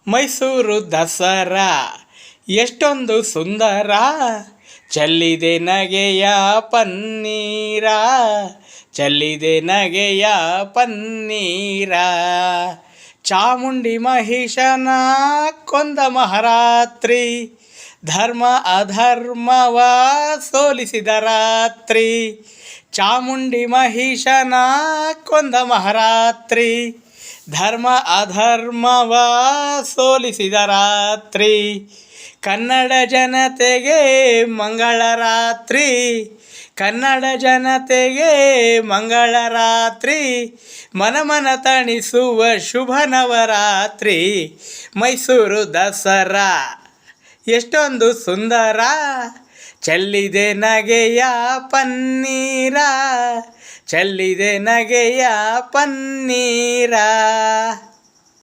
ಮೈಸೂರು ದಸರಾ ಎಷ್ಟೊಂದು ಸುಂದರ, ಚೆಲ್ಲಿದೆ ನಗೆಯ ಪನ್ನೀರ, ಚೆಲ್ಲಿದೆ ನಗೆಯ ಪನ್ನೀರ. ಚಾಮುಂಡಿ ಮಹಿಷನ ಕೊಂದ ಮಹಾರಾತ್ರಿ, ಧರ್ಮ ಅಧರ್ಮವ ಸೋಲಿಸಿದ ರಾತ್ರಿ. ಚಾಮುಂಡಿ ಮಹಿಷನ ಕೊಂದ ಮಹಾರಾತ್ರಿ, ಧರ್ಮ ಅಧರ್ಮವ ಸೋಲಿಸಿದ ರಾತ್ರಿ. ಕನ್ನಡ ಜನತೆಗೆ ಮಂಗಳ ರಾತ್ರಿ, ಕನ್ನಡ ಜನತೆಗೆ ಮಂಗಳ ರಾತ್ರಿ. ಮನ ಮನ ತಣಿಸುವ ಶುಭ ನವರಾತ್ರಿ. ಮೈಸೂರು ದಸರಾ ಎಷ್ಟೊಂದು ಸುಂದರ, ಚೆಲ್ಲಿದೆ ನಗೆಯ ಪನ್ನೀರ, ಚೆಲ್ಲಿದೆ ನಗೆಯ ಪನ್ನೀರ.